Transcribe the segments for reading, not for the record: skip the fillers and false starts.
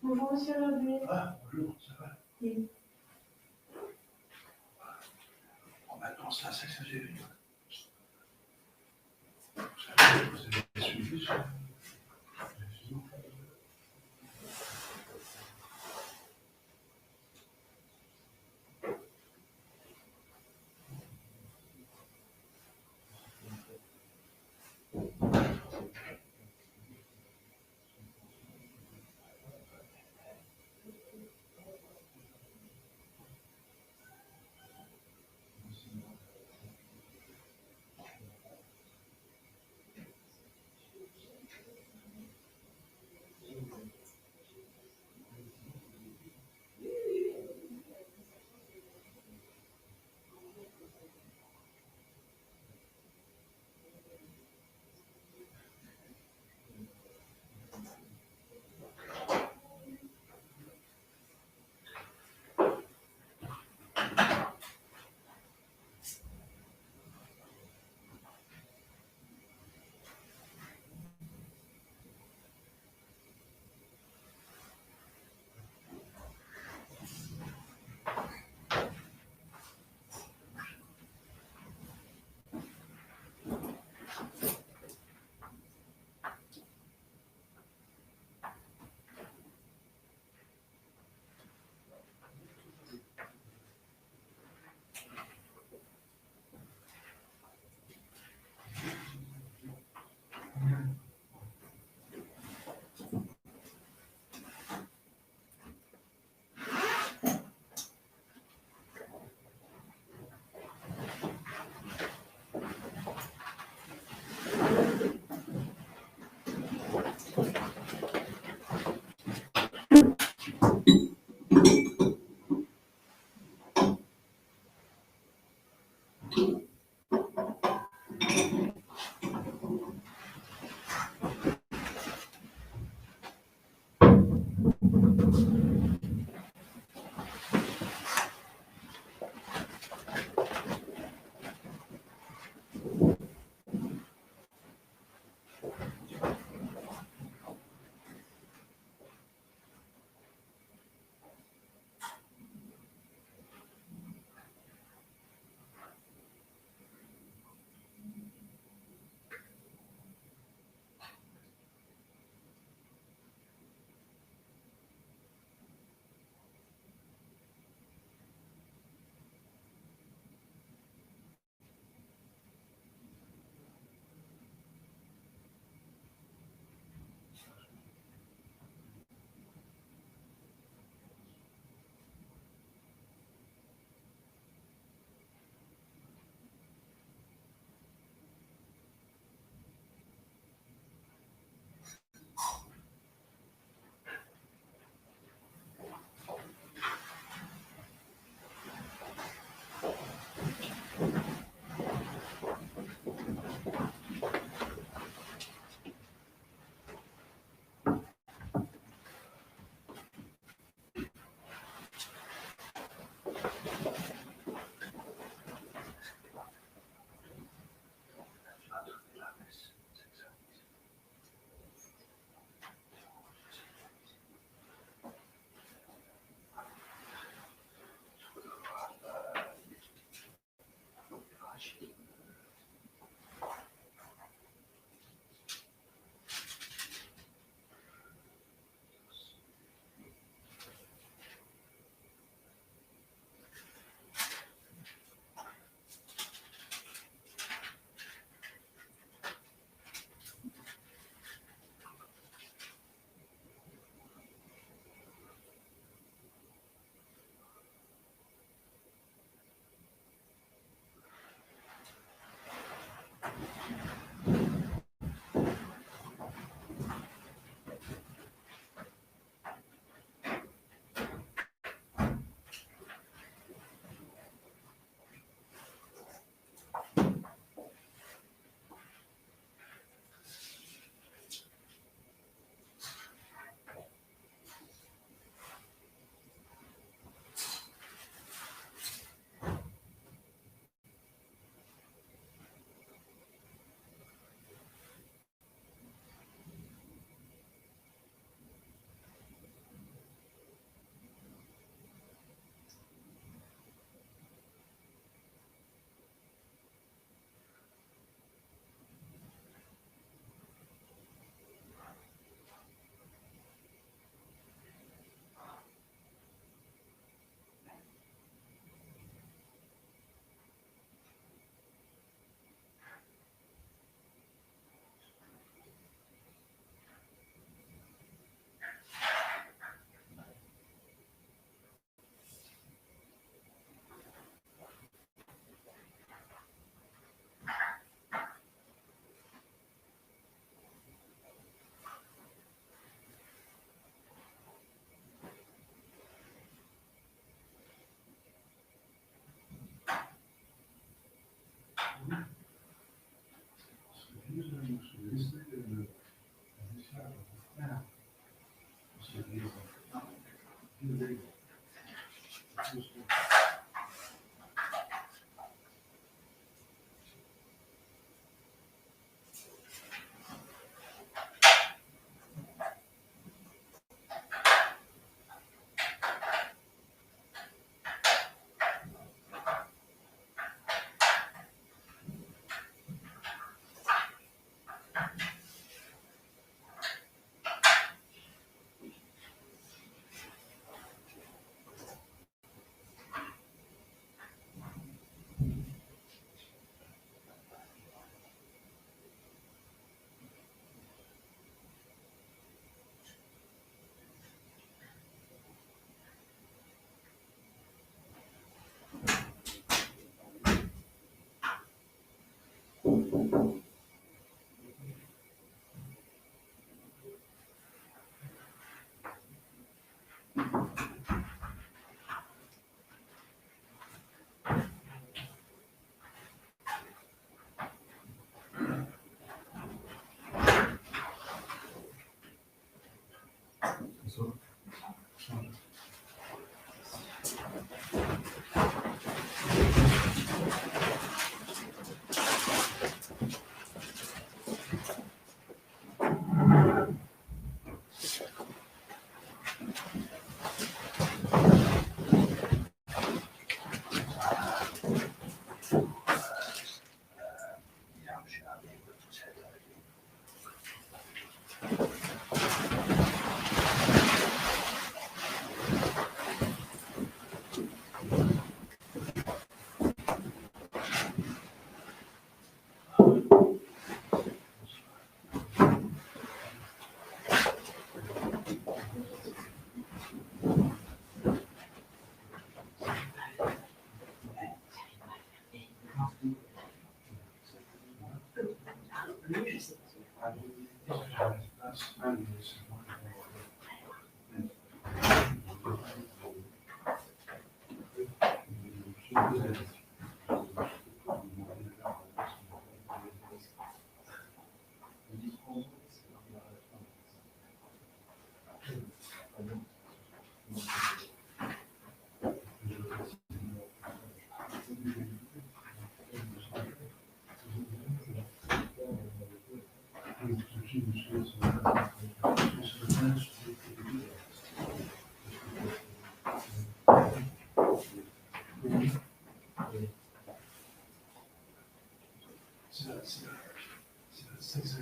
Bonjour Monsieur Lebuet. Ah, bonjour, ça va? Oui. En vacances, là, ça s'agit. Vous avez suivi ça? C'est ça.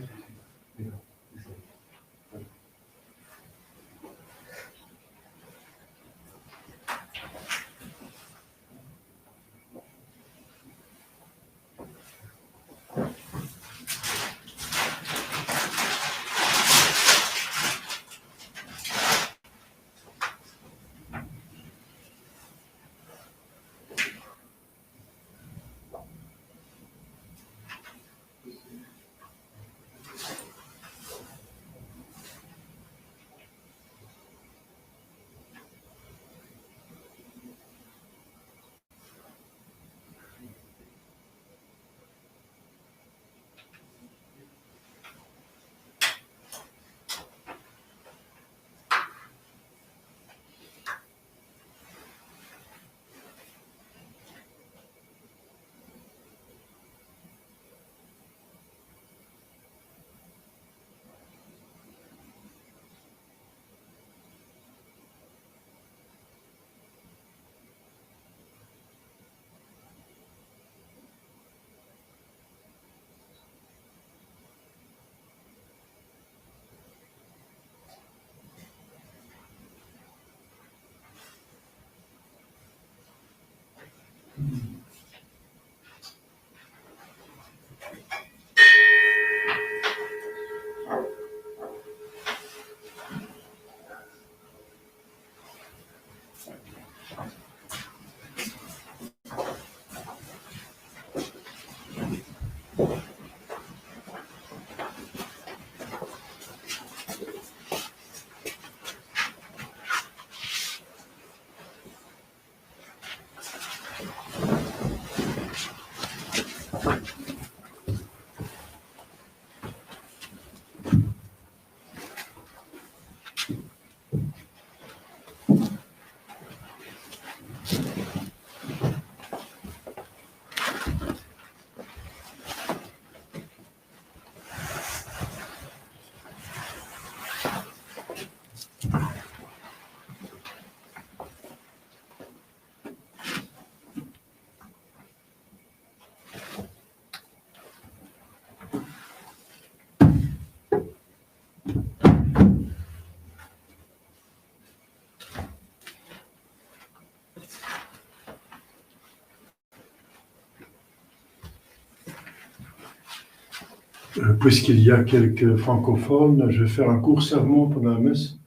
Puisqu'il y a quelques francophones, je vais faire un court sermon pendant la messe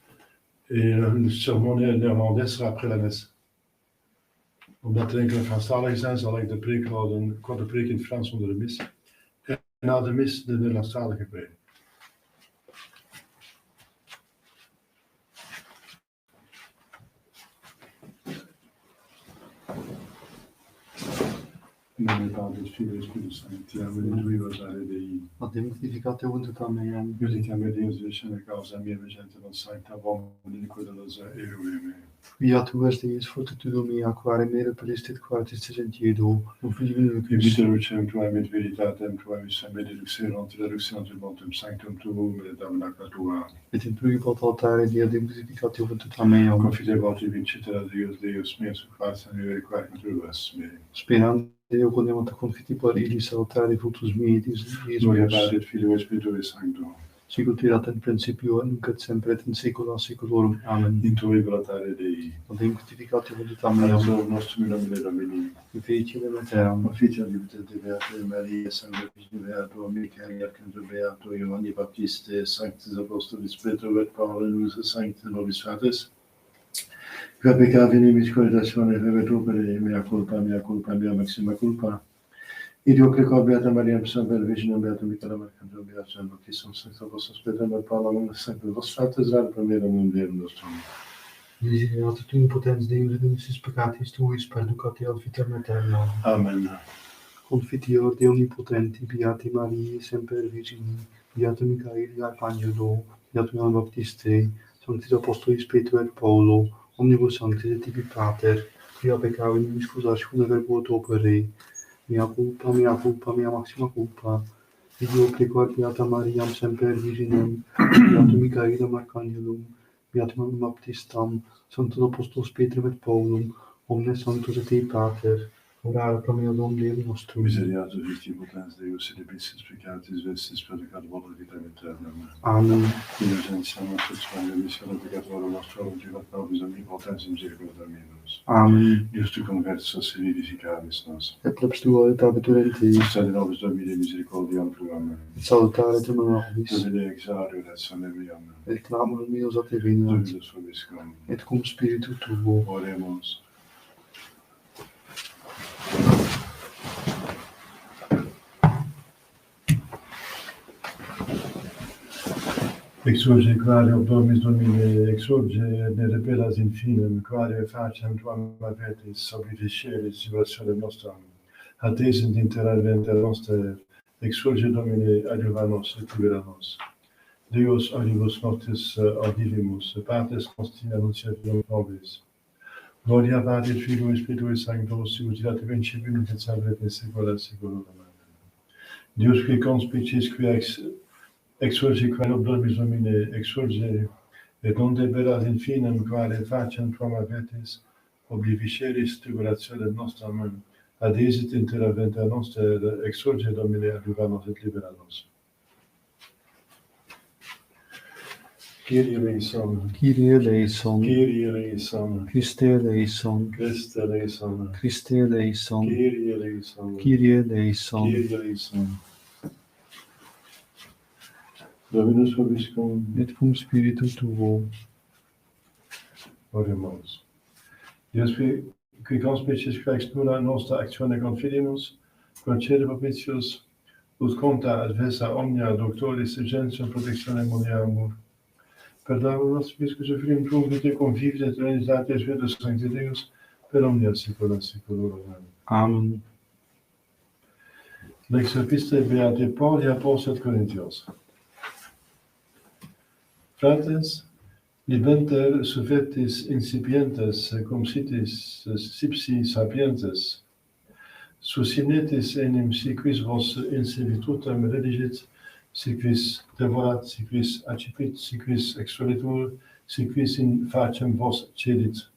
et le sermon néerlandais sera après la messe. Omdat er enkele Franstaligen zijn, zal ik de preek houden, een korte preek in het Frans onder de mis. En na de mis de Nederlandstalige preek. Nome del Padre, del Figlio e dello Spirito Santo, ti amo di lui, Rosare Dei. Identificate unto Amen. Giudichiamo Dio, Svecene causa mia, vegente non sancta, uomo, Nicodelosa e Ueme. Via tu est Deus fortitudo mea, quare mere peristit quartis sentiedo, non filium E viterucem tuae mit veritatem tuae visam et deduxerunt montem sanctum tuum et tabernacla tua. et in pluribus altare dia identificate unto Amen. Confidevoti vincitera Deus meus, quas anivere quae tuas me. Sperando Deo condemat confitibus illis altare fructus mitis, Gloria Patri et Filio et Spiritui Sancto. sicut erat in principio, nunc et semper et in saecula saeculorum. Amen. In Tui voluntate Dei. Identificate unto Amen. Amen. Nostrum in nomine Domini. In fecile veteram. Officia Libertate Beata Maria, Sancta Virgine Beato, Michael, Arcangelo Beato, Ioanni Baptiste, Sanctis Apostolis Petro et Paulus, Sanctis Nobis Fratres. Qua peccavi nimis corridatione, revet opere, mea culpa, mea maxima culpa. Ideo crecor Beata Maria, Semper Virginem Beato, Michael, Arcangelo Beato, Sancta Baptiste, Sanctis Apostolis Petro et Paulus, Sanctis Vos Fratres, ad primera non Deum nostrum. Misericorde tu impotens Deus et nobis peccatis tuis, perducati ad vitam aeternam. Amen. Confiteor de omnipotenti, Beati Maria, Semper Virgini, Beato Michaeli, Arcangelo, Beato Ioann Baptiste, Sanctis Apostolis Petro et Paulo, omnibus sanctis et tibi Pater, quia peccavi nimis scusatio verbo et opere, mea culpa, mea maxima culpa. Ideo precor Beata Mariam, Semper Virginem, Beato Michaelem Arcangelum, Beatum Ioannem Baptistam, Sanctus Apostolos Petrum et Paulum, omnes sanctus et tibi Pater, orare pro meo Dom Deum nostrum. Miseriatus Christi potens Deus et epistis peccatis vestis predicat volet vitam aeternam. Amen. Indulgentia nostra et missione peccatorum nostrum, privat nobis omnipotens in misericordia menos. Amen. Deus tu conversus et vivificavis nos. Et plebs tua et abeturentis, Stade nobis Domine misericordiam tuam. et salutare te nobis, Domine exario et sane meam. et clamor meus a te venat, Dominus vobiscum. et cum spiritu tuo. Oremus. Exurge quare ob Dominus Domine, exurge ne repellas infinem, quare facem tuam avetis, oblivisceris situationem nostram. Adesent interventer noster, exurge Domine, adiuva nos et libera nos. Deus audibus noctis audivimus, Patres nostri annunciatum nobis. Gloria Patri, Filio et Spiritui Sancto, sicut erat in principio, nunc et semper et in saecula saeculorum. Amen. Deus qui conspicis quia exurge quae ob Dominus Domine, exurge et non deberas infinem quare facem tuam avetis, oblivisceris tribulationem nostram, adesit interventer noster, exurge Domine, adiuva nos et libera nos. Kyrie eleison, Kyrie eleison, Kyrie eleison, Christe eleison, Christe eleison, Christe eleison, Kyrie eleison, Kyrie eleison. Kyrie eleison. Dominus vobiscum. Et cum spiritu tuo. Oremus. Deus qui conspicis quae explora nostra actione confidimus, concede propitius, ut conta adversa omnia doctoris gentium protectionem muliamur. Perdamur nos piscus et filium tuum vitae convivis et renisate Spiritus Sancti Deus, per omnia saecula saeculorum. Amen. Lex epistolae Beatae Pauli Apostolos et Corinthios. Fratres, libenter suffertis incipientes cum sipsi sapientes, suscinetis enim si quis vos in servitutem redigit, si quis devorat, si quis accipit, si quis exolitur, si quis in facem vos cedit.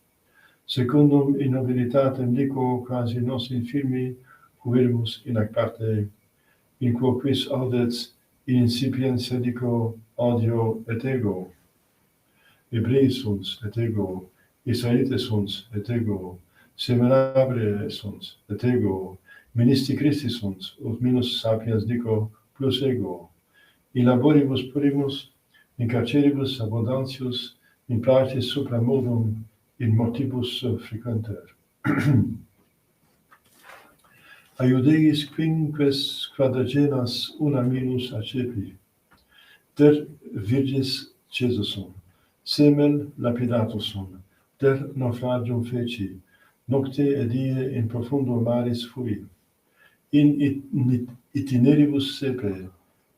Secundum in nobilitatem dico quasi nos infirmi, querimus in ac parte, in quo quis audet in incipientia dico audio et ego. Hebreis sunt et ego, Israelites sunt et ego, seminare sunt et ego, ministri Christi sunt, ut minus sapiens dico plus ego, in laboribus purimus, in carceribus abundantius, in partis supra modum, in mortibus frequenter. Aiudeis quinques quadragenas una minus accepri, ter virgis Cesuson, semel lapidatoson, ter naufragium feci, nocte et die in profundo maris fui, in itineribus sepre,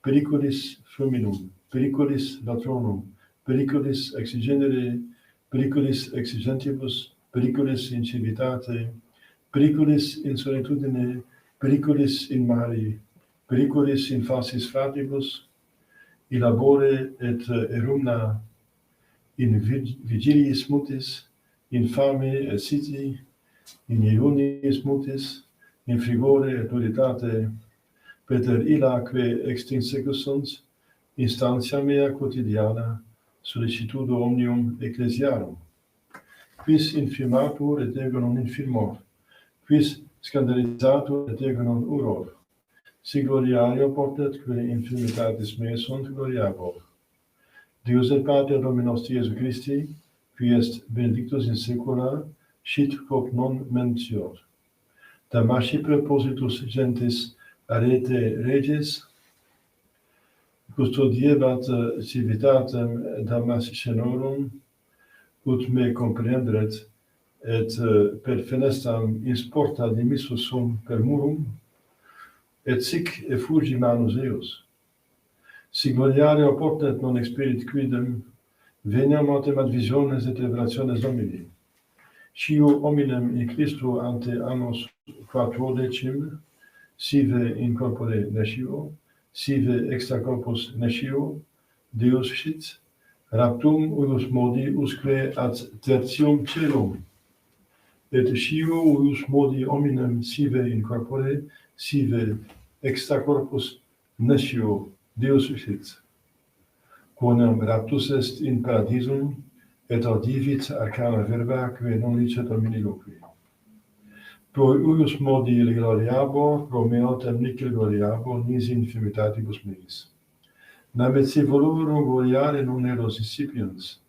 periculis fluminum, periculis latronum, periculis exigenere, periculis exigentibus, periculis in civitate, periculis in solitudine, periculis in mari, periculis in falsis fratibus, in labore et erumna, in vigiliis mutis, in fame et siti, in iuniis mutis, in frigore et nuditate, peter illaque extinsegus sunt, instantia mea quotidiana, sollicitudo omnium ecclesiarum. Quis infirmatur et ego non infirmor, quis scandalizatur et ego non uror, si gloriario portet que infirmitatis meae sunt gloriabor. Deus et Pater Domini nostri Iesu Christi, qui est benedictus in saecula, sit quod non mentior. Damaci prepositus gentis arete regis, custodiebat civitatem Damascenorum, ut me comprehenderet, et per fenestram insporta dimissus sum per murum, et sic effugi manus eos. Si gloriario portet non experit quidem, veniam autem ad visiones et revelationes Domini. Scio hominem in Christo ante annos 14, sive in corpore nescio, sive extra corpus nescio, Deus sit, raptum uius modi usque ad tertium celum, et scio uius modi hominem sive in corpore, sive extra corpus nescio, Deus sit. Quonem raptus est in paradisum, et audivit arcana verba, que non licet Domini loqui. Pro uius modi gloriabor, pro meotem nicel gloriabor, nisi infirmitatibus meis. Nam et si volurum gloriare non eros incipiens,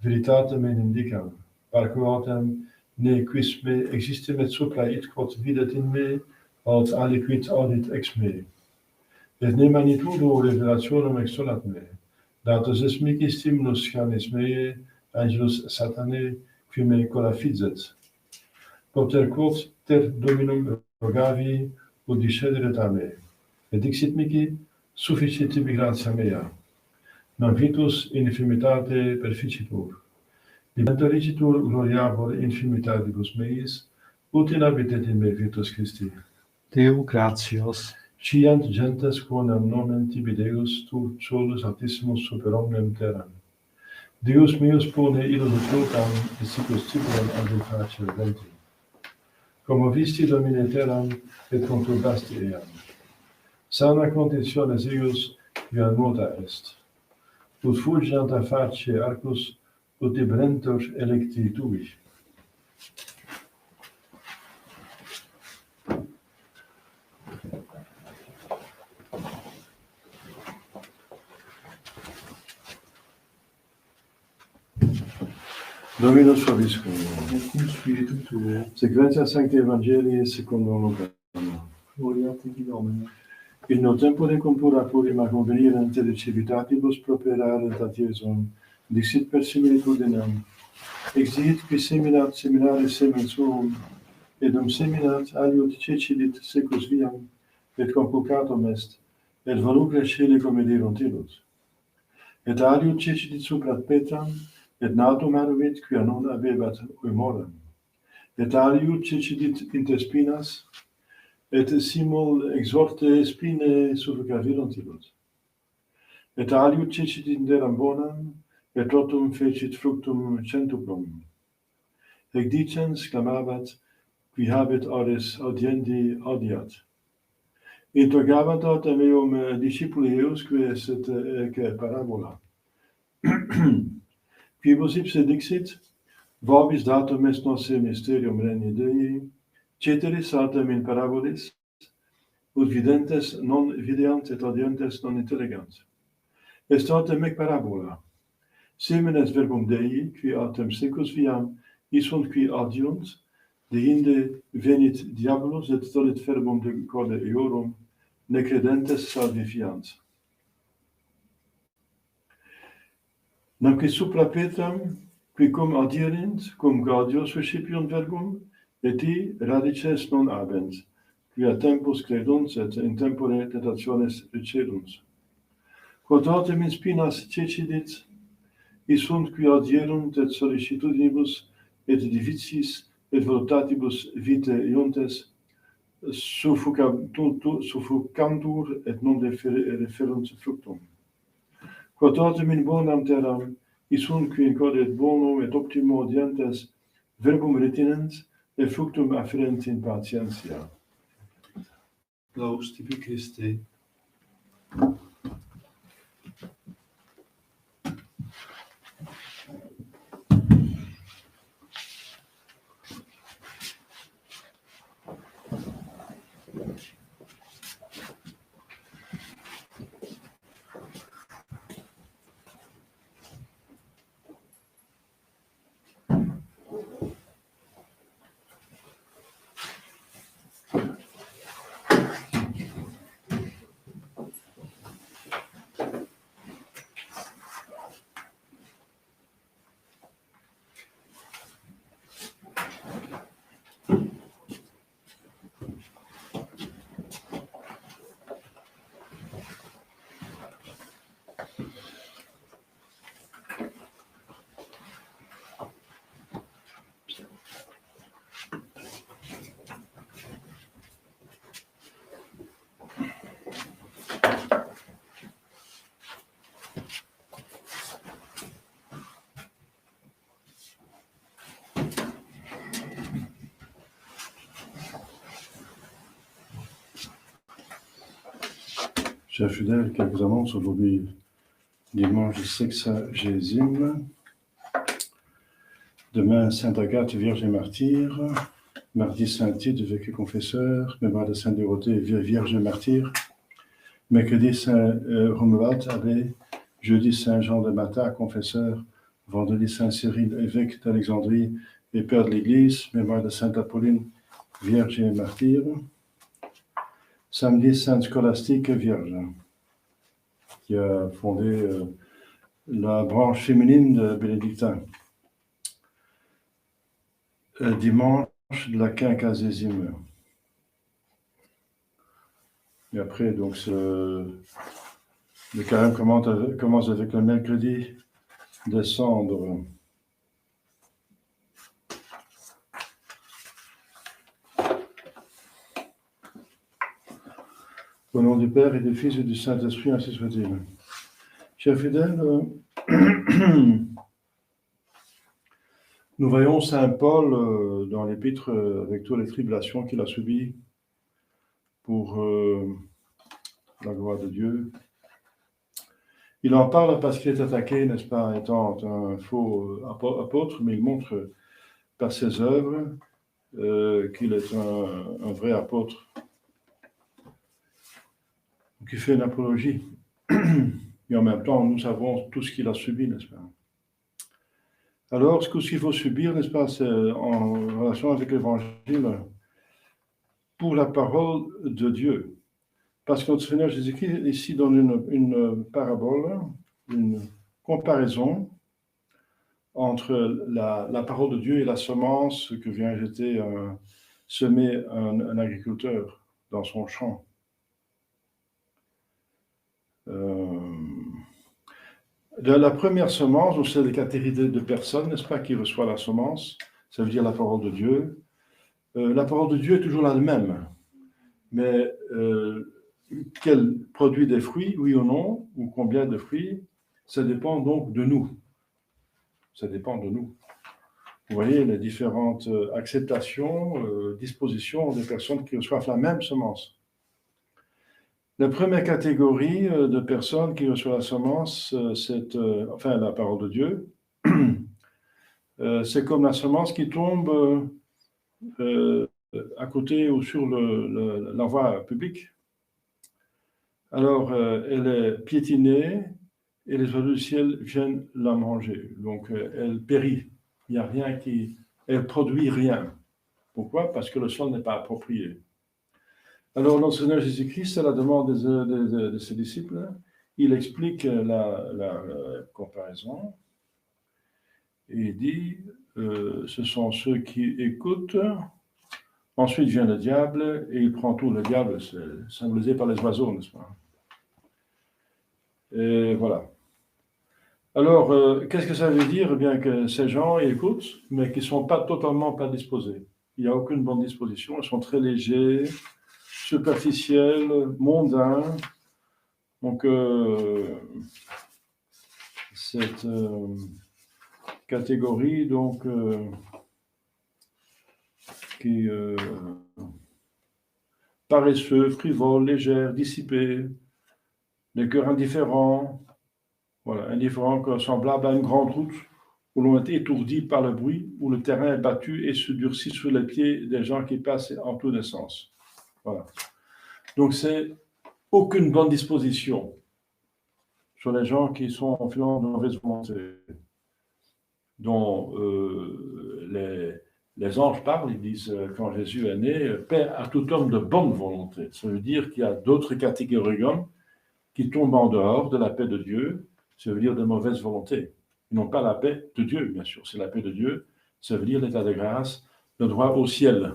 veritatem in indicam, parque autem ne quis me existim et supra it quod videt in me, aut aliquid audit ex me. Et ne magnitudo revelationum extolat me, datus est mihi stimulus canis mei, angelus satanae, qui me colafizet. Propter quod ter Dominum rogavi, ut discederet a me, et dixit mihi, sufficit tibi gratia mea. Non vitus in infirmitate perficitur, diventoricitur gloriabor infirmitatibus meis, ut inabitet in me virtus Christi. Deo gratias. Sciant gentes quonem nomen tibi Deus, tu solus altissimus super omnem terram. Deus meus pone illus locam, et sicus cipulam ad face venti. Como visti Domine terram, et conturbasti eam. Sana conditiones eius, via nota est. Ut fulgiant a face arcus, ut debrentur electi tui. Dominus vobiscum. Et cum spiritu tuo. Sequentia Sancti Evangelii secundum Lucam. Gloria tibi Domine. In no tempore compura plurima convenirent et civitatibus properarent ad Iesum, dixit per similitudinem, exigit qui seminat seminare semen suum, edum seminat aliud cecidit secus viam, et conculcatum est, et volucre celi comedirunt illut. Et aliud cecidit suprat Petram, et natum arvit quia non abebat humoram. Et aliud cecidit inter spinas, et simul exorte spine suffocavirunt illut. Et aliud cecidit in deram bonam, et totum fecit fructum centuplum. Ec dicens clamabat, qui habet ores audiendi audiat. Interrogavant autem eum discipuli eusque esset ec parabola. Quibus ipse dixit, vobis datum est nosse mysterium regni Dei, ceteris autem in parabolis, ut videntes non videant et audientes non intellegant. Est mek parabola. Semenes verbum Dei, qui autem secus viam, isunt qui audiunt, deinde venit diabolos et tolit verbum de corde eorum, ne credentes salvifiant. Namque supra Petram, qui cum audierint, cum gaudios recipiunt verbum, et radices non habent, qui a tempus credunt et in tempore tentationes ricedunt. Quod autem in spinas cecidit, sunt qui audierunt et sollicitudinibus et difficis et voluptatibus vitae iuntes suffocantur et non referunt fructum. Quod autem in bonam terram, sunt qui incodet bono et optimo audientes verbum retinens et fructum afferent in patientia. Laus tibi Christe. Chers fidèles, quelques annonces aujourd'hui, dimanche sexagésime. Demain, Sainte Agathe, Vierge et Martyre. Mardi, Saint Tite, vécu confesseur. Mémoire de Sainte Dorothée, Vierge et Martyre. Mercredi, Saint Romuald, abbé. Jeudi, Saint Jean de Matha, confesseur. Vendredi, Saint Cyril, évêque d'Alexandrie et père de l'Église. Mémoire de Sainte Apolline, Vierge et Martyre. Samedi, Sainte Scolastique, Vierge, qui a fondé la branche féminine de bénédictin. Dimanche de la quinquagésime. Et après, donc, le carême commence avec le mercredi de cendre. Au nom du Père et du Fils et du Saint-Esprit, ainsi soit-il. Chers fidèles, nous voyons Saint Paul dans l'Épître avec toutes les tribulations qu'il a subies pour la gloire de Dieu. Il en parle parce qu'il est attaqué, n'est-ce pas, étant un faux apôtre, mais il montre par ses œuvres qu'il est un vrai apôtre. Qui fait une apologie. Et en même temps, nous savons tout ce qu'il a subi, n'est-ce pas? Alors, ce qu'il faut subir, n'est-ce pas, c'est en relation avec l'Évangile, pour la parole de Dieu. Parce que notre Seigneur Jésus-Christ ici donne une parabole, une comparaison entre la parole de Dieu et la semence que vient semer un agriculteur dans son champ. La première semence, c'est les catégories de personnes, n'est-ce pas, qui reçoit la semence, ça veut dire la parole de Dieu. La parole de Dieu est toujours la même, mais qu'elle produit des fruits, oui ou non, ou combien de fruits, ça dépend donc de nous. Ça dépend de nous. Vous voyez les différentes acceptations, dispositions des personnes qui reçoivent la même semence. La première catégorie de personnes qui reçoivent la semence, c'est la parole de Dieu. C'est comme la semence qui tombe à côté ou sur la voie publique. Alors, elle est piétinée et les oiseaux du ciel viennent la manger. Donc, elle périt. Il n'y a rien qui... Elle produit rien. Pourquoi? Parce que le sol n'est pas approprié. Alors, notre Seigneur Jésus-Christ, à la demande de ses disciples, il explique la comparaison et il dit, ce sont ceux qui écoutent, ensuite vient le diable et il prend tout. Le diable, c'est symbolisé par les oiseaux, n'est-ce pas? Et voilà. Alors, qu'est-ce que ça veut dire? Eh bien que ces gens écoutent, mais qui ne sont pas totalement pas disposés. Il n'y a aucune bonne disposition, ils sont très légers, superficiels, mondains. Donc, cette catégorie, donc, qui paresseux, frivoles, légères, dissipés, les cœurs indifférents, voilà, indifférents, semblables à une grande route où l'on est étourdi par le bruit, où le terrain est battu et se durcit sous les pieds des gens qui passent en tous les sens. Voilà. Donc, c'est aucune bonne disposition sur les gens qui sont en finalement de mauvaise volonté, dont les anges parlent, ils disent, quand Jésus est né, paix à tout homme de bonne volonté. Ça veut dire qu'il y a d'autres catégories d'hommes qui tombent en dehors de la paix de Dieu, ça veut dire de mauvaise volonté. Ils n'ont pas la paix de Dieu, bien sûr. C'est la paix de Dieu, ça veut dire l'état de grâce, le droit au ciel.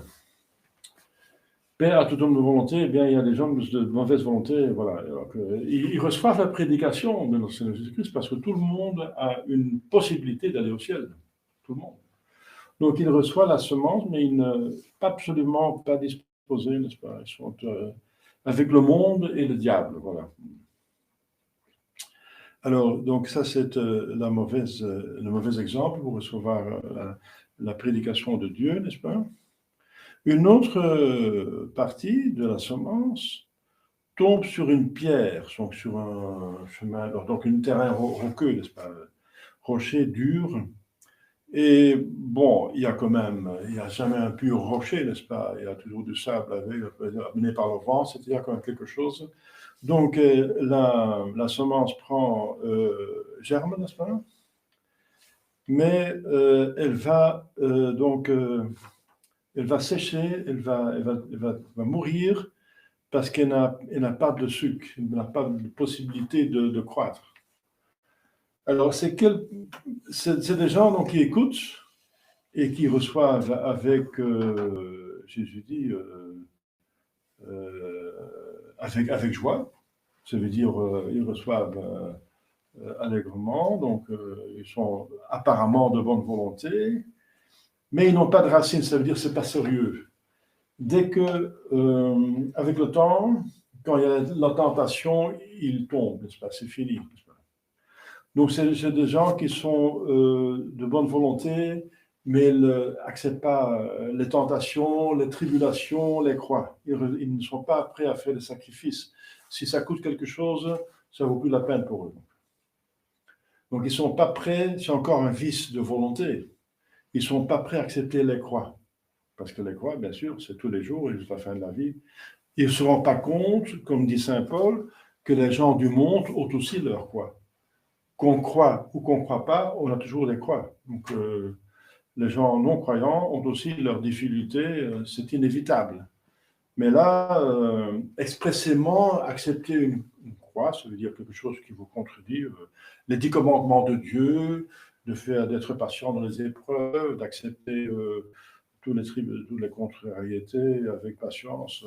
Paix à tout homme de volonté, eh bien, il y a des gens de mauvaise volonté, voilà. Alors ils reçoivent la prédication de notre Seigneur Jésus-Christ parce que tout le monde a une possibilité d'aller au ciel. Tout le monde. Donc, ils reçoivent la semence, mais ils ne sont absolument pas disposés, n'est-ce pas? Ils sont avec le monde et le diable, voilà. Alors, donc ça, c'est le mauvais exemple pour recevoir la prédication de Dieu, n'est-ce pas? Une autre partie de la semence tombe sur une pierre, donc sur un chemin, donc un terrain roqueux, n'est-ce pas? Rocher dur. Et bon, il y a jamais un pur rocher, n'est-ce pas? Il y a toujours du sable amené par le vent, c'est-à-dire quand même quelque chose. Donc, la semence prend germe, n'est-ce pas? Mais elle va elle va sécher, elle va mourir parce qu'elle n'a pas de sucre, elle n'a pas de possibilité de croître. Alors, c'est des gens donc, qui écoutent et qui reçoivent avec, Jésus dit, avec joie. Ça veut dire ils reçoivent allègrement, donc ils sont apparemment de bonne volonté, mais ils n'ont pas de racines, ça veut dire que ce n'est pas sérieux. Dès que, avec le temps, quand il y a la tentation, ils tombent, n'est-ce pas? C'est fini, n'est-ce pas? Donc c'est des gens qui sont de bonne volonté, mais ils n'acceptent pas les tentations, les tribulations, les croix. Ils ne sont pas prêts à faire des sacrifices. Si ça coûte quelque chose, ça ne vaut plus la peine pour eux. Donc, ils ne sont pas prêts, c'est encore un vice de volonté, ils ne sont pas prêts à accepter les croix. Parce que les croix, bien sûr, c'est tous les jours et jusqu'à la fin de la vie. Ils ne se rendent pas compte, comme dit saint Paul, que les gens du monde ont aussi leur croix. Qu'on croit ou qu'on ne croit pas, on a toujours les croix. Donc, les gens non-croyants ont aussi leurs difficultés, c'est inévitable. Mais là, expressément, accepter une croix, ça veut dire quelque chose qui vous contredit, les 10 commandements de Dieu, d'être patient dans les épreuves, d'accepter toutes les contrariétés avec patience.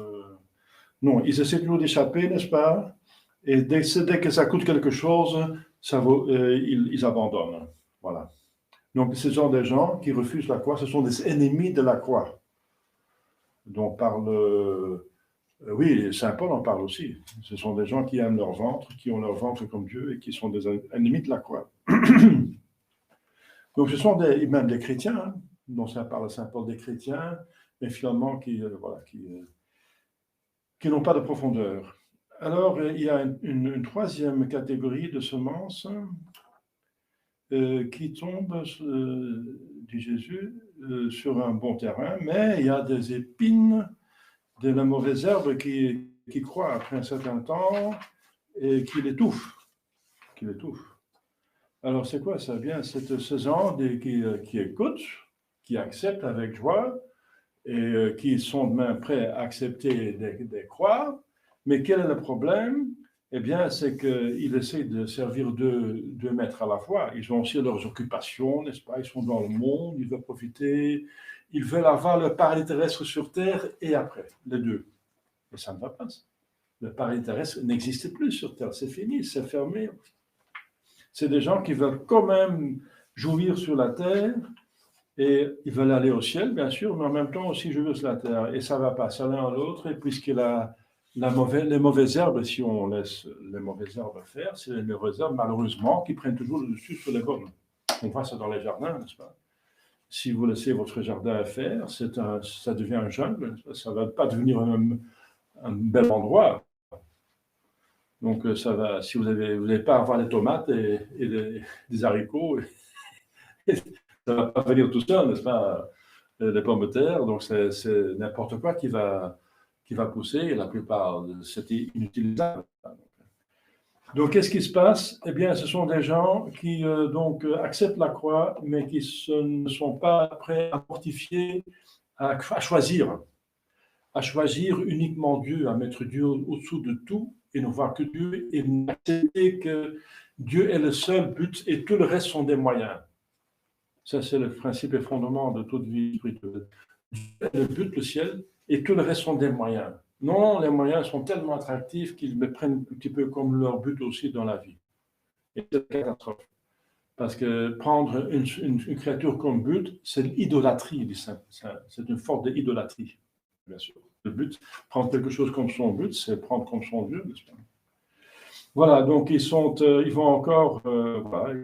Non, ils essaient toujours d'échapper, n'est-ce pas? Et dès que ça coûte quelque chose, ils abandonnent. Voilà. Donc, ce sont des gens qui refusent la croix, ce sont des ennemis de la croix. Dont parle, oui, saint Paul en parle aussi. Ce sont des gens qui aiment leur ventre, qui ont leur ventre comme Dieu et qui sont des ennemis de la croix. Donc ce sont même des chrétiens, hein, dont ça parle saint Paul, des chrétiens, mais finalement qui n'ont pas de profondeur. Alors il y a une troisième catégorie de semences qui tombent, dit Jésus, sur un bon terrain, mais il y a des épines, de la mauvaise herbe qui croît après un certain temps et qui l'étouffe. Alors, c'est quoi ça? Bien, c'est ce genre qui écoutent, qui acceptent avec joie et qui sont même prêts à accepter des croix. Mais quel est le problème? Eh bien, c'est qu'ils essaient de servir deux maîtres à la fois. Ils ont aussi leurs occupations, n'est-ce pas? Ils sont dans le monde, ils veulent profiter, ils veulent avoir le paradis terrestre sur terre et après, les deux. Et ça ne va pas. Le paradis terrestre n'existe plus sur terre, c'est fini, c'est fermé. C'est des gens qui veulent quand même jouir sur la terre et ils veulent aller au ciel, bien sûr, mais en même temps aussi jouir sur la terre. Et ça ne va pas, c'est l'un à l'autre. Et puisqu'il a les mauvaises herbes, si on laisse les mauvaises herbes faire, c'est les mauvaises herbes, malheureusement, qui prennent toujours le dessus sur les bonnes. On voit ça dans les jardins, n'est-ce pas? Si vous laissez votre jardin faire, ça devient un jungle, ça ne va pas devenir un bel endroit. Donc, ça va, si vous n'allez pas avoir les tomates et des haricots, ça ne va pas venir tout seul, n'est-ce pas? Les pommes de terre, donc c'est n'importe quoi qui va pousser, et la plupart, c'est inutilisable. Donc, qu'est-ce qui se passe? Eh bien, ce sont des gens qui donc acceptent la croix, mais qui ne sont pas prêts à mortifier, à choisir uniquement Dieu, à mettre Dieu au-dessous de tout, et ne voir que Dieu, et n'accepter que Dieu est le seul but, et tout le reste sont des moyens. Ça, c'est le principe et fondement de toute vie spirituelle. Dieu est le but, le ciel, et tout le reste sont des moyens. Non, les moyens sont tellement attractifs qu'ils me prennent un petit peu comme leur but aussi dans la vie. Et c'est une catastrophe. Parce que prendre une créature comme but, c'est l'idolâtrie, c'est une forme d'idolâtrie, bien sûr. Le but, prendre quelque chose comme son but, c'est prendre comme son Dieu, n'est-ce pas? Voilà, donc ils vont encore, voilà,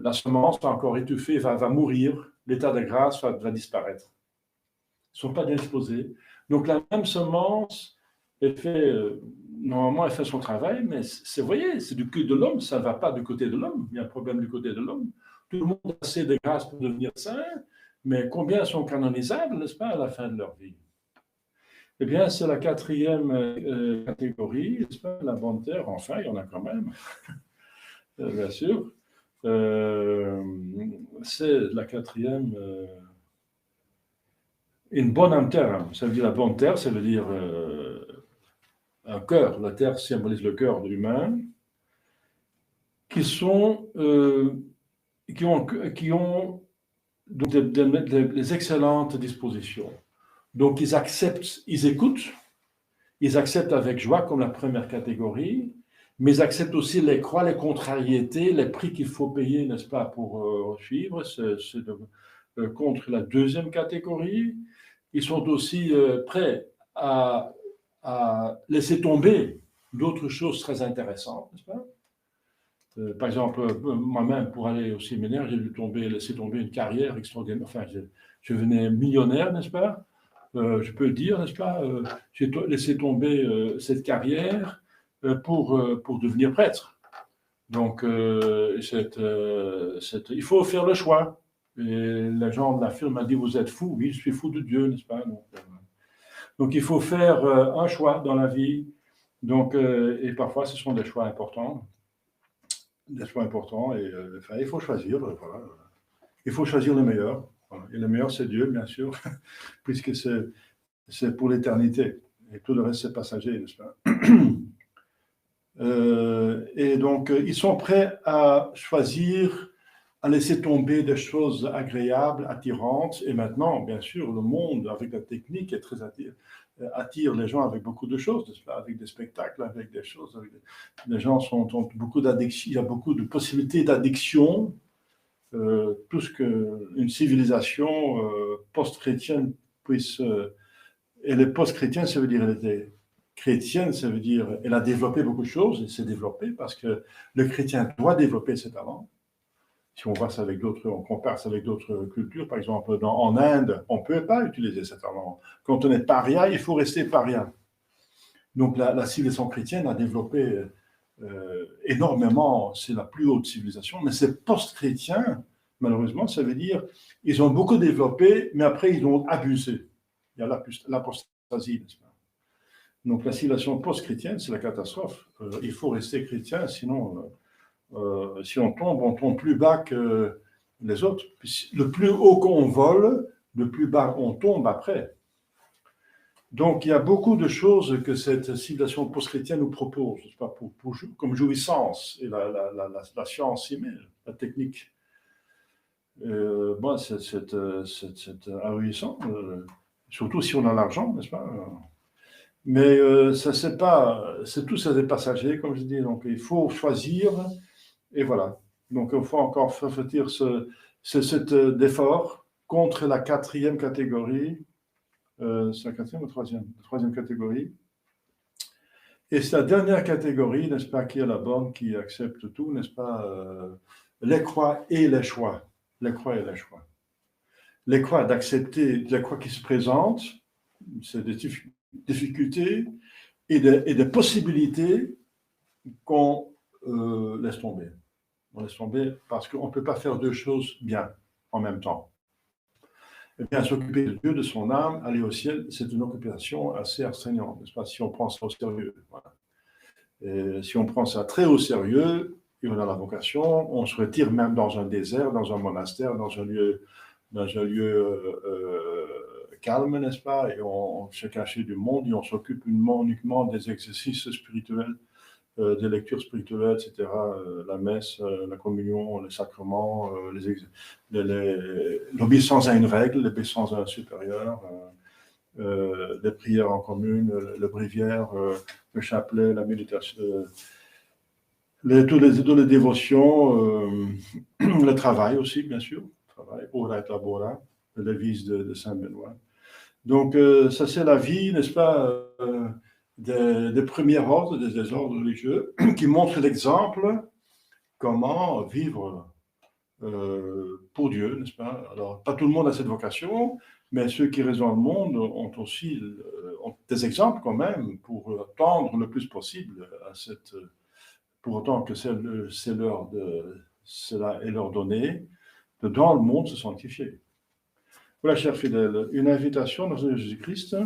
la semence va encore étouffer, va mourir, l'état de grâce va disparaître. Ils ne sont pas bien disposés. Donc la même semence, normalement, elle fait son travail, mais vous voyez, c'est du côté de l'homme, ça ne va pas du côté de l'homme. Il y a un problème du côté de l'homme. Tout le monde a assez de grâce pour devenir saint, mais combien sont canonisables, n'est-ce pas, à la fin de leur vie? Eh bien, c'est la quatrième catégorie, n'est-ce pas, la bonne terre, enfin, il y en a quand même, bien sûr. C'est la quatrième, une bonne âme terre. Ça veut dire la bonne terre, ça veut dire un cœur. La terre symbolise le cœur de l'humain, qui ont donc des excellentes dispositions. Donc, ils acceptent, ils écoutent, ils acceptent avec joie comme la première catégorie, mais ils acceptent aussi les croix, les contrariétés, les prix qu'il faut payer, n'est-ce pas, pour suivre. C'est contre la deuxième catégorie. Ils sont aussi prêts à laisser tomber d'autres choses très intéressantes, n'est-ce pas? Par exemple, moi-même, pour aller au séminaire, j'ai dû laisser tomber une carrière extraordinaire. Enfin, je devenais millionnaire, n'est-ce pas? Je peux le dire, n'est-ce pas? J'ai laissé tomber cette carrière pour devenir prêtre. Donc, il faut faire le choix. Et les gens de la firme m'ont dit, vous êtes fou. Oui, je suis fou de Dieu, n'est-ce pas? Donc, il faut faire un choix dans la vie. Donc, et parfois, ce sont des choix importants. Des choix importants. Et enfin, il faut choisir. Voilà. Il faut choisir le meilleur. Voilà. Et le meilleur, c'est Dieu, bien sûr, puisque c'est pour l'éternité. Et tout le reste, c'est passager, n'est-ce pas? Et donc, ils sont prêts à choisir, à laisser tomber des choses agréables, attirantes. Et maintenant, bien sûr, le monde, avec la technique, est très attire les gens avec beaucoup de choses, n'est-ce pas? Avec des spectacles, avec des choses. Les gens ont beaucoup d'addiction, il y a beaucoup de possibilités d'addiction. Tout ce qu'une civilisation post-chrétienne puisse... et les post-chrétiens, ça veut dire elle était chrétienne, ça veut dire elle a développé beaucoup de choses, et s'est développée parce que le chrétien doit développer ses talents. Si on voit ça avec d'autres, on compare ça avec d'autres cultures, par exemple en Inde, on ne peut pas utiliser ses talents. Quand on est paria, il faut rester paria. Donc la civilisation chrétienne a développé énormément, c'est la plus haute civilisation, mais c'est post-chrétien, malheureusement, ça veut dire ils ont beaucoup développé, mais après ils ont abusé. Il y a l'apostasie, n'est-ce pas? Donc la civilisation post-chrétienne, c'est la catastrophe. Il faut rester chrétien, sinon si on tombe plus bas que les autres. Le plus haut qu'on vole, le plus bas on tombe après. Donc, il y a beaucoup de choses que cette civilisation post-chrétienne nous propose, pas, comme jouissance, et la science y met, la technique. Bon, c'est ahurissant, surtout si on a l'argent, n'est-ce pas? Mais ça, c'est tout ça des passagers, comme je dis. Donc, il faut choisir, et voilà. Donc, il faut encore faire cet effort contre la quatrième catégorie. C'est la quatrième ou troisième? La troisième catégorie. Et c'est la dernière catégorie, n'est-ce pas, qui est la bonne, qui accepte tout, n'est-ce pas, les croix et les choix. Les croix et les choix. Les croix d'accepter les croix qui se présentent, c'est des difficultés et des possibilités qu'on laisse tomber. On laisse tomber parce qu'on ne peut pas faire deux choses bien en même temps. Eh bien, s'occuper de Dieu, de son âme, aller au ciel, c'est une occupation assez astreignante, n'est-ce pas, si on prend ça au sérieux. Voilà. Et si on prend ça très au sérieux, et on a la vocation, on se retire même dans un désert, dans un monastère, dans un lieu calme, n'est-ce pas, et on se cache du monde et on s'occupe uniquement des exercices spirituels, des lectures spirituelles, etc., la messe, la communion, les sacrements, l'obéissance à une règle, l'obéissance à un supérieur, les prières en commune, le bréviaire, le chapelet, la méditation, toutes les dévotions, le travail aussi, bien sûr, travail, ora et labora, le devise de Saint-Benoît. Donc, ça c'est la vie, n'est-ce pas, des premiers ordres, des ordres religieux, qui montrent l'exemple comment vivre pour Dieu, n'est-ce pas? Alors, pas tout le monde a cette vocation, mais ceux qui restent dans le monde ont aussi ont des exemples quand même pour tendre le plus possible à cette... Pour autant que cela est leur donné, de dans le monde se sanctifier. Voilà, chers fidèles, une invitation dans le Jésus-Christ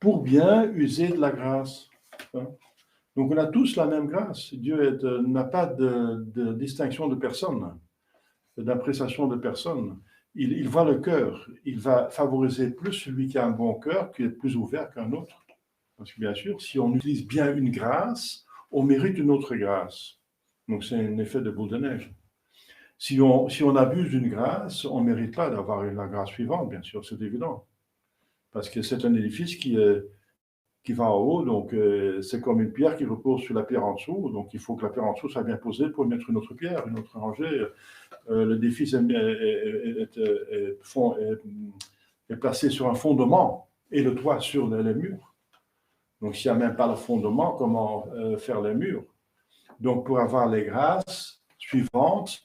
pour bien user de la grâce. Donc, on a tous la même grâce. Dieu n'a pas de distinction de personne, d'appréciation de personne. Il voit le cœur. Il va favoriser plus celui qui a un bon cœur, qui est plus ouvert qu'un autre. Parce que, bien sûr, si on utilise bien une grâce, on mérite une autre grâce. Donc, c'est un effet de boule de neige. Si on abuse d'une grâce, on ne mérite pas d'avoir la grâce suivante, bien sûr, c'est évident. Parce que c'est un édifice qui va en haut, donc c'est comme une pierre qui repose sur la pierre en dessous, donc il faut que la pierre en dessous soit bien posée pour mettre une autre pierre, une autre rangée. L'édifice est placé sur un fondement et le toit sur les murs. Donc s'il n'y a même pas le fondement, comment faire les murs? Donc pour avoir les grâces suivantes,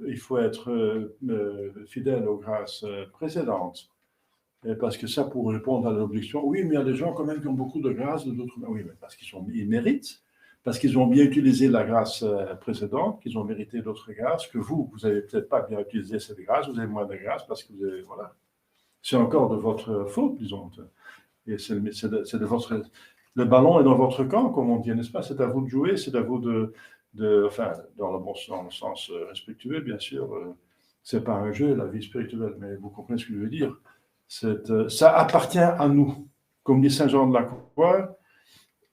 il faut être fidèle aux grâces précédentes. Parce que ça, pour répondre à l'objection, oui, mais il y a des gens quand même qui ont beaucoup de grâce, d'autres, oui, mais parce qu'ils méritent, parce qu'ils ont bien utilisé la grâce précédente, qu'ils ont mérité d'autres grâces, que vous n'avez peut-être pas bien utilisé cette grâce, vous avez moins de grâce parce que vous avez, voilà. C'est encore de votre faute, disons. Et c'est de votre... Le ballon est dans votre camp, comme on dit, n'est-ce pas? C'est à vous de jouer, c'est à vous enfin, dans le sens respectueux, bien sûr. C'est pas un jeu, la vie spirituelle, mais vous comprenez ce que je veux dire. Ça appartient à nous. Comme dit Saint Jean de la Croix,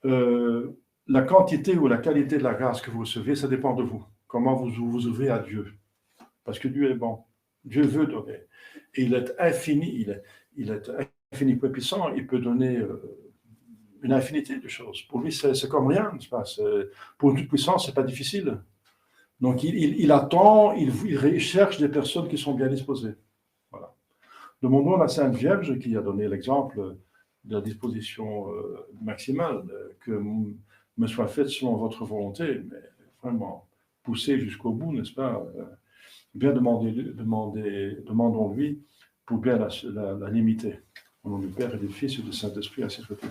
la quantité ou la qualité de la grâce que vous recevez, ça dépend de vous. Comment vous ouvrez à Dieu. Parce que Dieu est bon. Dieu veut donner. Et il est infini, il est infiniment puissant, il peut donner une infinité de choses. Pour lui, c'est comme rien, n'est-ce pas? Pour une toute puissance, c'est pas difficile. Donc, il attend, il cherche des personnes qui sont bien disposées. Voilà. Demandons à la Sainte Vierge, qui a donné l'exemple de la disposition maximale, que me soit faite selon votre volonté, mais vraiment poussée jusqu'au bout, n'est-ce pas? Bien demandons-lui pour bien la limiter. Au nom du Père et du Fils et du Saint-Esprit, à cette côté.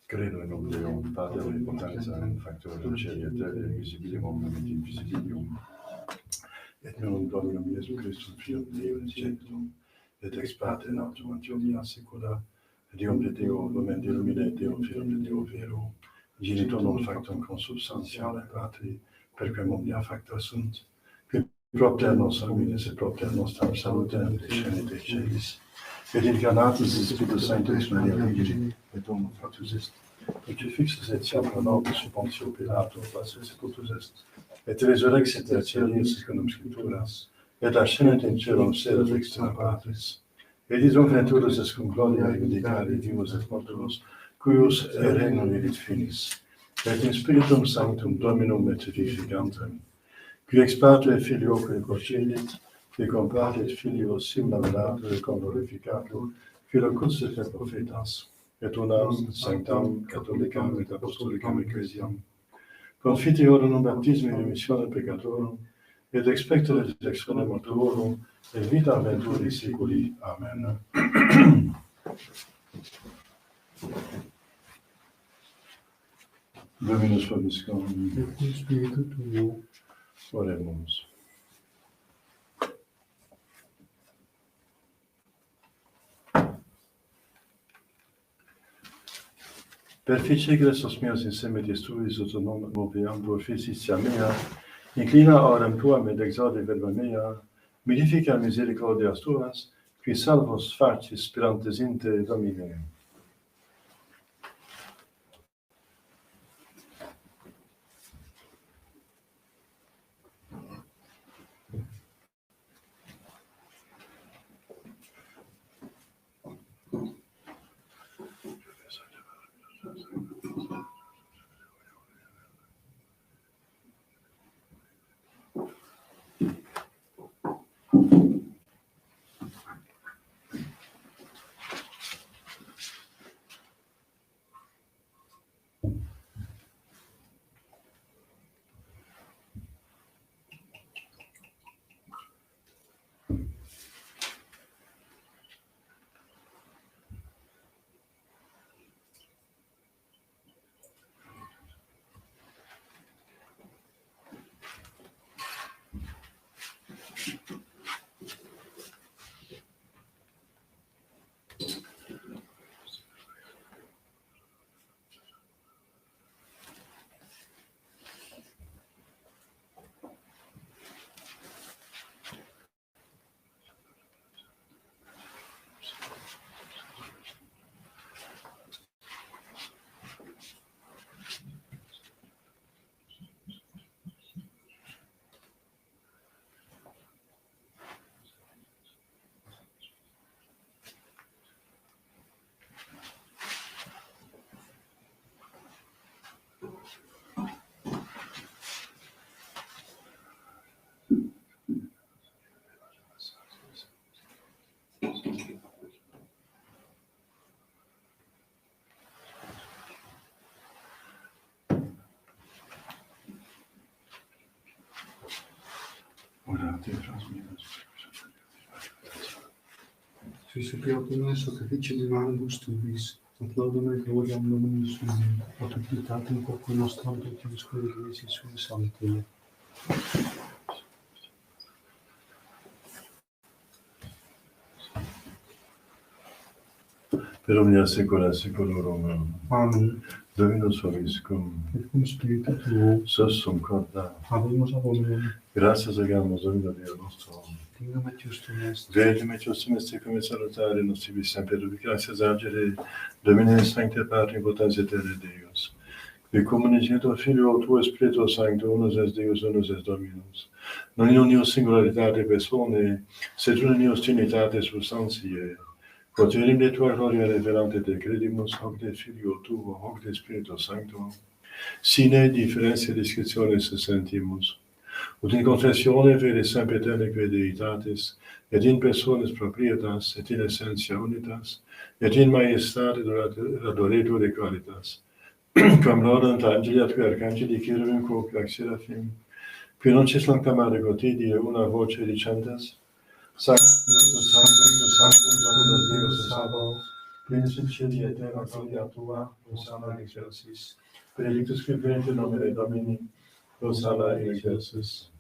Credo in un Deo, Padre omnipotenza, in factorem celi et terrae, visibilium et invisibilium, et non Dominum Iesu Christum, Fiat Deo in cetum, et ex parte natum antionia secula, et Deum de Deo, lumen de lumine, Deo Filum de Deo vero, genitor non factum consubstantiale Patri, perquem omnia facta sunt, qui propter nos homines et propter nostram salutem descendit ex celis, et incarnatus Spiritus Sanctus Maria Virgine, et Dominum factus est, crucifixus et sacra nobis sub Pontio Pilato, passus sepultus est, et resurrexit et celius secundum Scripturas, et ascendit in caelum sedet extra Patris, et disonventurus est cum gloria vindicare vivos et mortuos, cuius regnum erit finis, et in Spiritum Sanctum Dominum et vivificantem, qui ex Patre Filioque procedit, qui cum Patre et Filio simula velatur et cum glorificatur, qui locutus et prophetas, et unam sanctam catholicam et apostolicam ecclesiam, confiteorum baptismi et remissione peccatorum, et expectere ex fine mortuorum, et vita venturi seculi. Amen. Dominus vobiscum, et cum spiritu tuo. oremus. Perficie Christus meus in semetis tuis ut non moveamur officitia mea, inclina orem tuam et exaudi verba mea, mirifica misericordias tuas, qui salvos facis sperantes in te, Domine. Orate transminas. Sui suppliatum sacrificium manibus tuis, et laudam et gloriam nomen Sui, et utilitatem quoque nostram Deus Ecclesiae Sui Sancte. Per omnia saecula saeculorum. Amen. Dominus vobiscum, et cum spiritu tuo, sus sum corda. habemus ad hominem, Gratias agamus Domino Dio nostro. dignum et justum est. Vergem et justum est come salutare nostri semper gratias agere Domine Sancte Patri potens etere Deus. Qui communicetur Filio tuo Spiritu Sancto, unus est Deus, unus est Dominus. Non in unius singularitate personae, sed in unius trinitate substantiae. Quod enim de tua gloria referante te credimus, hoc de Filio tuo, hoc de Spiritu Sancto, sine differentia discretionis sentimus. Ut in confessione vere sempiternque Deitatis, et in personis proprietas, et in essentia unitas, et in majestate adoretur de qualitas. Quam laudant angelia tui arcangeli cherubim quoque seraphim, qui non cis lancamare quotidie una voce dicentas, Sanctus, Sanctus, Sanctus, Dominus Deus Sabaoth, Princip Celi et Terra gloria tua, Hosanna in excelsis. Benedictus qui venit in nomine Domini, Hosanna in excelsis.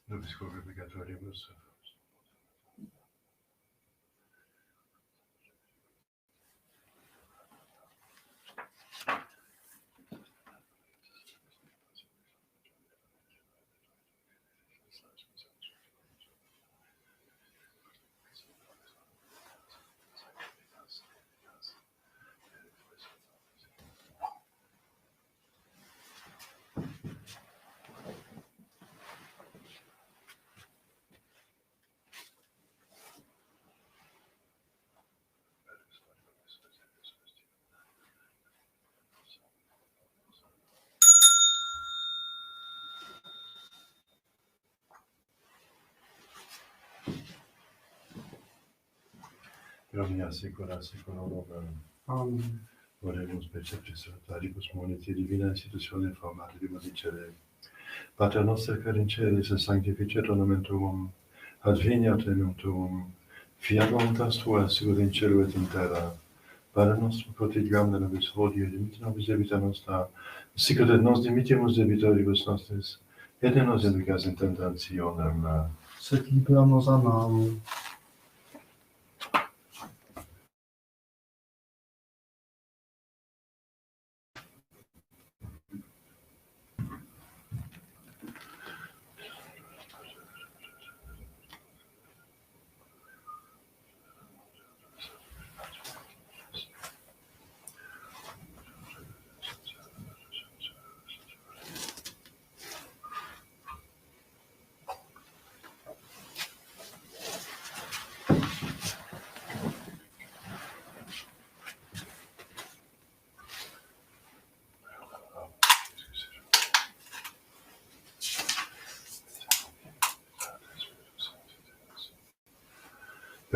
nobis peccatoribus, per omnia saecula saeculorum. Amen. Oremus Beatrice, Daribus Moniti, Divina Institutione Formata di Modicere. Pater noster cur in celis, sanctificetur nomen tuum, adveniat regnum tuum, fiat voluntas tua, sicut in cielo et in terra. Pane nostrum quotidianum da nobis hodie, dimitte nobis debita nostra, sicut et nos dimittimus debitoribus nostris, et ne nos inducas in tentationem, Sed libera nos a malo.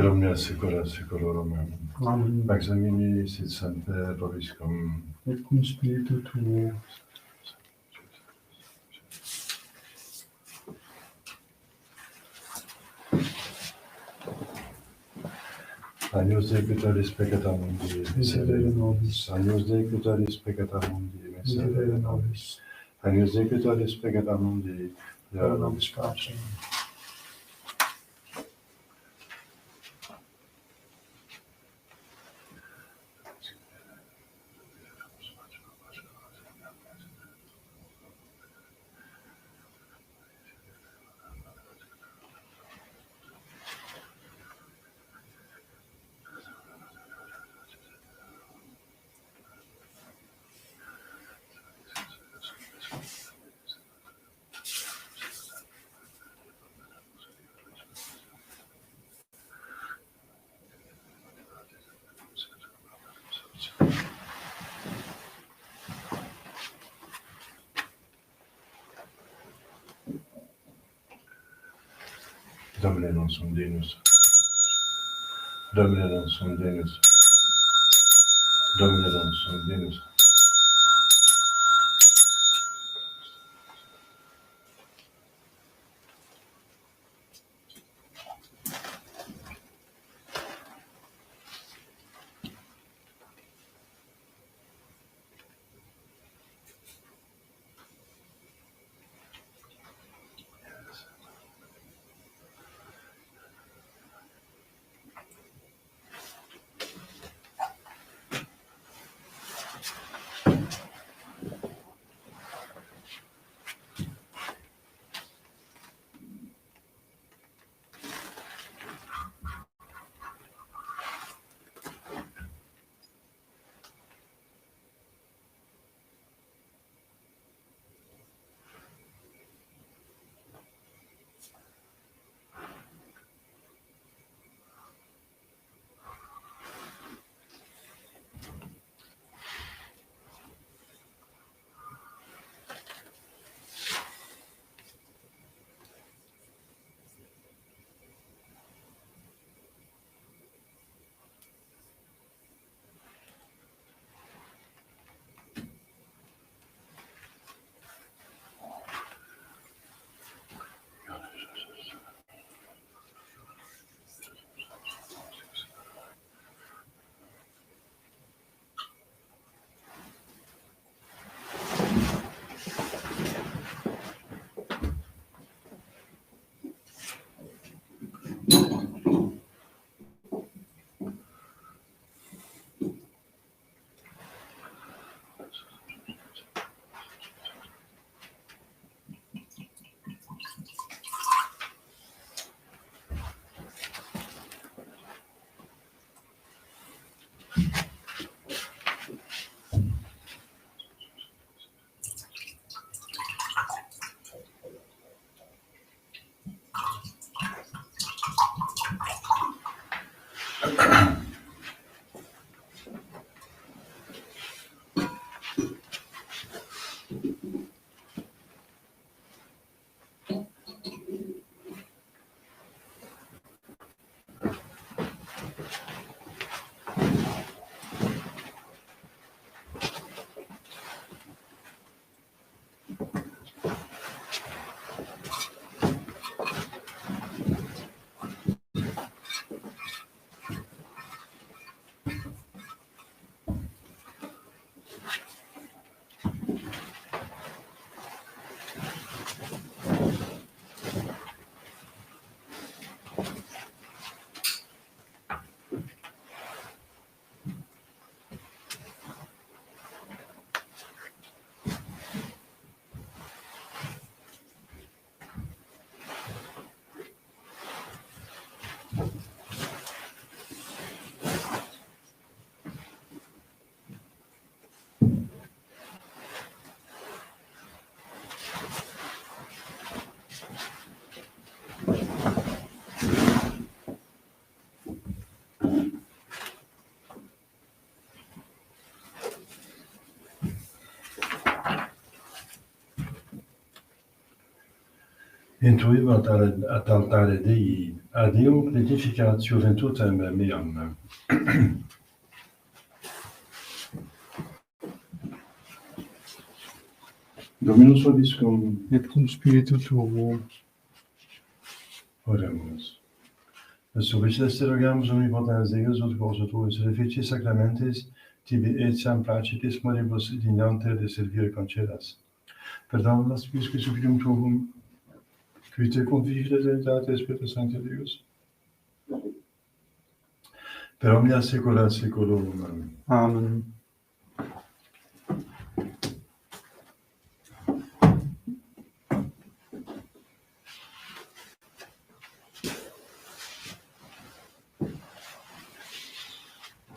per omnia saecula saeculorum. Amen. Examini sit semper vobiscum, Et cum spiritu tuo. Agnus Dei qui tollis peccata mundi, Miserere nobis. Agnus Dei qui tollis peccata mundi, Miserere nobis. Agnus Dei qui tollis peccata mundi, Pro nobis pacem. Domine non sum Deus. Domine non sum Deus. Domine non sum Deus. Intuivat ad altare Dei, ad Deum plenificat juventutem meam. Dominus vobiscum. et cum spiritu tuo. Oremus. Subites te rogamus, omnipotens Deus, ut quos tuis refici sacramentis, tibi etiam placitis moribus dignante de servire concedas. Perdonum nostris qui supplium tuum, qui te confides Trinitate Spiritus Sancti Deus. Per omnia saecula saeculorum. Amen.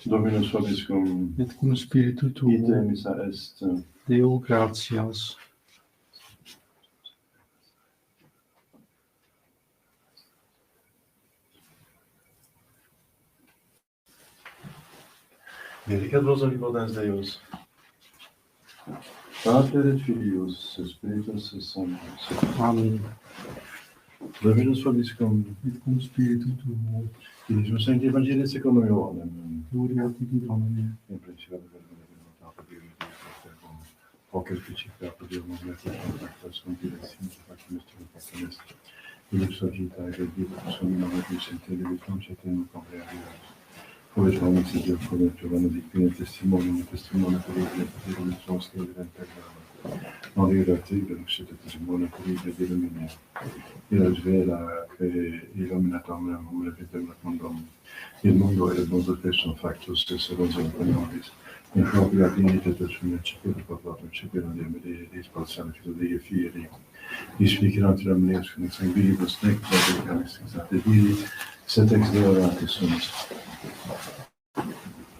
Dominus vobiscum. Et cum spiritu tuo. Ite missa est. Deo gratias. Benedicat vos omnipotens Deus, Pater et Filius, et Spiritus Sanctus. Amen. Dominus vobiscum. Et cum spiritu tuo. Filius Sancti Evangelii secundum Ioannem. Gloria tibi Domine. In principio ad Hoc efficacia Deum omnipotentia factus sunt directions factum est. Ilux agita et vivus omnia vobis intelligis concettem comprehendimus. Pois vamos se Deus conectando de que testemunho por ele de religiões que ele integrava. Non liberté de ce testemunho por ele de lumine. Il svela che illuminatum mum repetem lacundum. Il mundo et le mondo questum factus servos imponioris. In propria dignitatis sum cepit populatum cepit de disposare filii fieri. Dispicerant omnes cum sanguibus nec canis exate diri, sed ex Deo orati sunt.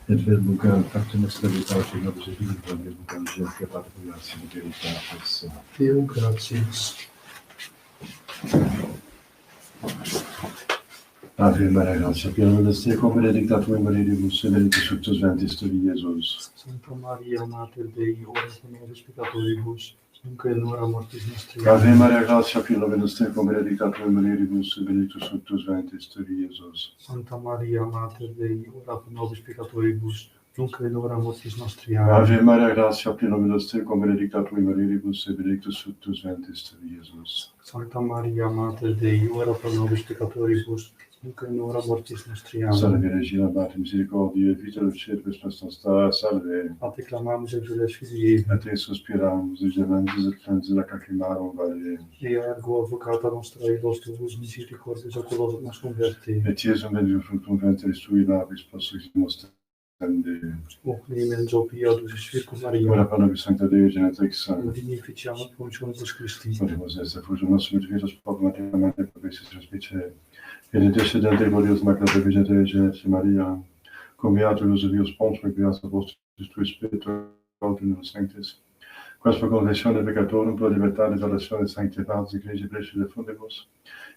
Et verbum factum est veritatis nobis et vivum verbum gentium patria veritatis. Deo gratias. Ave Maria, gratia plena Deus tecum, benedicta tu in mulieribus, et benedictus fructus ventris tui, Iesus. Santa Maria, Mater Dei, ora pro nobis peccatoribus, nunc et in hora mortis nostri. Ave Maria, gratia plena Deus tecum, benedicta tu in mulieribus, et benedictus fructus ventris tui, Iesus. Santa Maria, Mater Dei, ora pro nobis peccatoribus, nunc et in hora mortis nostri. Ave Maria, gratia plena Deus tecum, benedicta tu in mulieribus, et benedictus fructus ventris tui, Iesus. Santa Maria, Mater Dei, ora pro nobis peccatoribus, nunc et in hora mortis nostri. Salve Regina, Mater misericordiae, et vita dulceris nostra, salve. A te clamamus exules Filii, A te suspiramus, et gementis et flentes lacrimarum vale. ea ergo advocata nostra eidos tuus misericordias oculos nos converti. Et Iesum benedictum fructum ventris tui, nabis posuimus tende. O clemens opiatus et Virgo Maria, Ora pro nobis Sancta Dei Genetrix, dignificiamus promissionibus Christi. Oremus esse, fugum nostrum et virus populum ante propicis respice, et in descendente glorios macula Virgine Dei Genetri Maria, cum beatus Vius Pons, beatus Vostris tui Spiritu, Autunus Sanctis, quas per confessione peccatorum, pro libertate salvazione sanctitas, ecclesia prece de fundibus,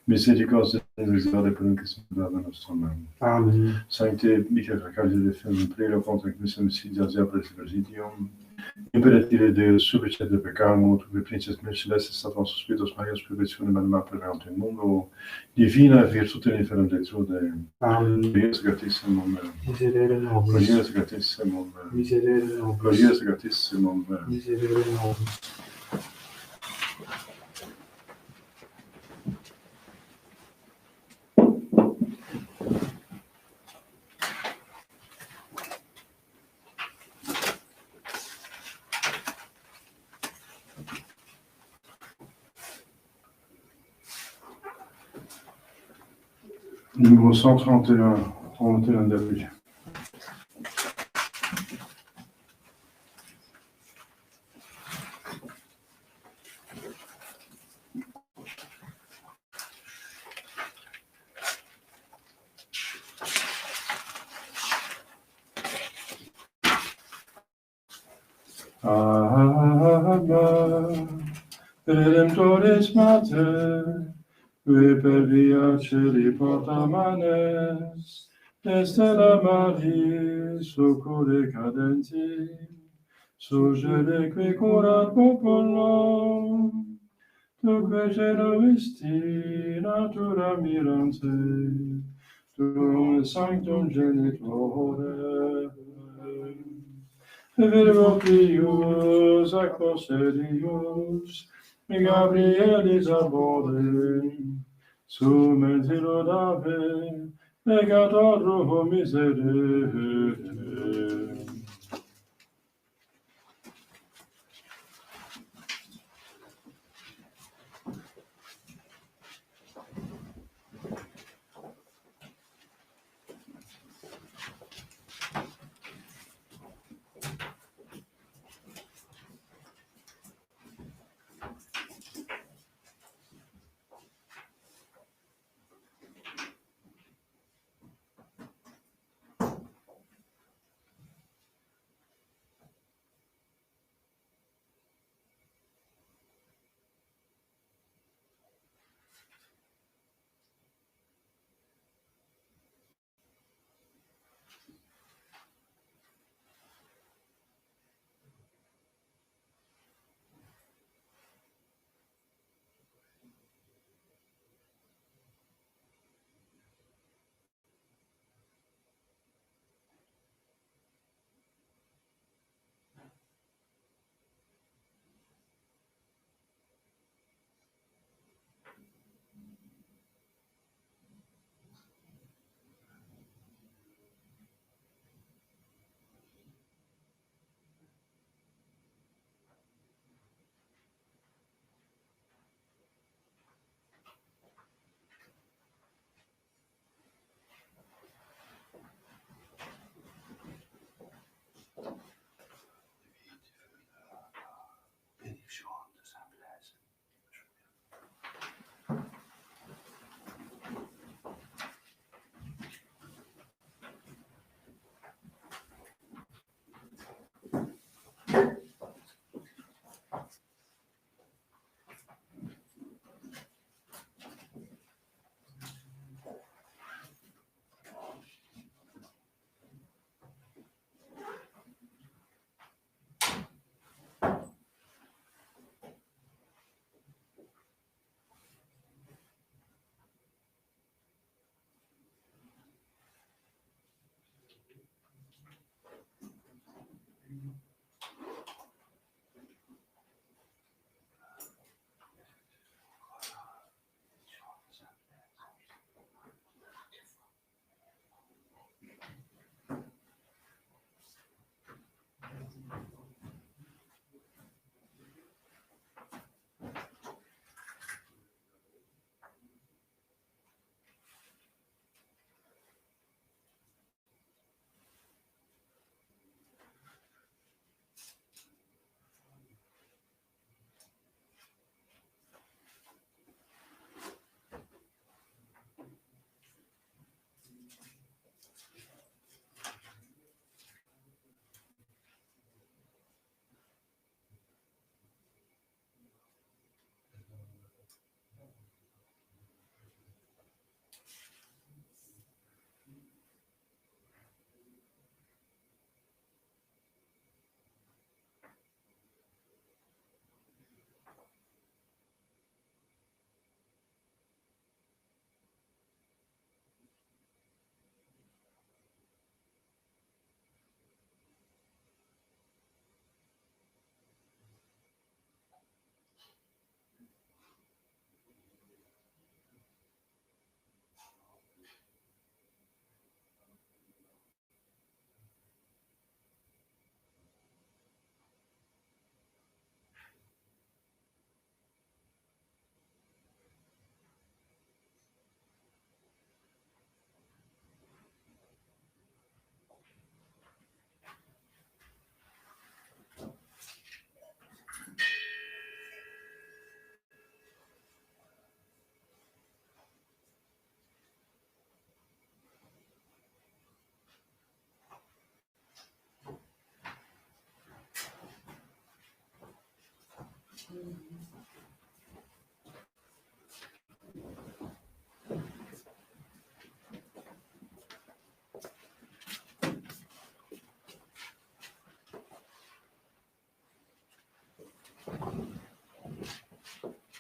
misericordia misericordia per uncis dada nostrum. Amen. Sancte Michael Arcangel de Femme, prego contra quisum sidias diabris presidium, imperatire Deus subicet de peccarum, tu princes mercilesses Satan suspitus Marias perfectionem anima preveant in mundo, divina virtute in inferum detrude, Amen. glorious gratissimum, Miserere nobis. glorious gratissimum, Miserere nobis. glorious gratissimum. Miserere nobis. Numéro 131, 31 d'avril. Redemptoris Mater, qui per via celi porta manes, Stella Maria, succurre cadenti, surgere qui curat populum, Duque novisti natura mirante, tuum sanctum genitore, Virgo pius aquos Deus, Gabrielis arbore, sumen silodave, legator roho miserere.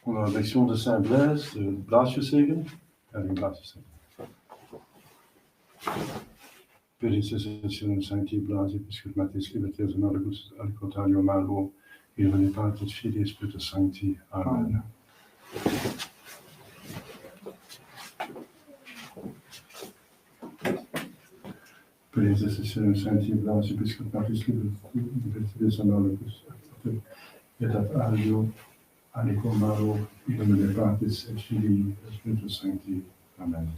Onder de lectie de Saint-Blaise, de blaasjeszegen. Ja, die blaasjeszegen. Per intercessione Sancti Blasi, Piscopmatis Libertas Honoribus, Alicotario Malo, Irene Patris Filii Spiritus Sancti. Amen. Per intercessione Sancti Blasi, Piscopmatis Libertas Honoribus, et ad alio, alico malo, Irene Patris Filii Spiritus Sancti. Amen.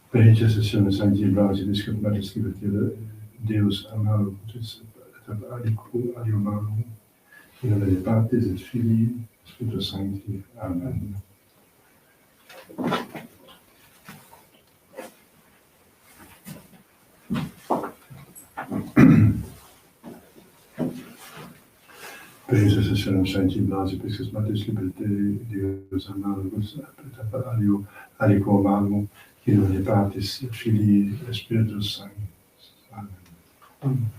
Per intercessione Sancti Blasi, Piscopmatis Libertas Deus Amalus, et ad alico alio malo, Irene Patris et Filii Spiritus Sancti. Amen. Per intercessione Sancti Blasi, Piscopmatis Libertas Deus Amalus, et ad alico malo, Irene Patris et Filii Spiritus Sancti. Amen.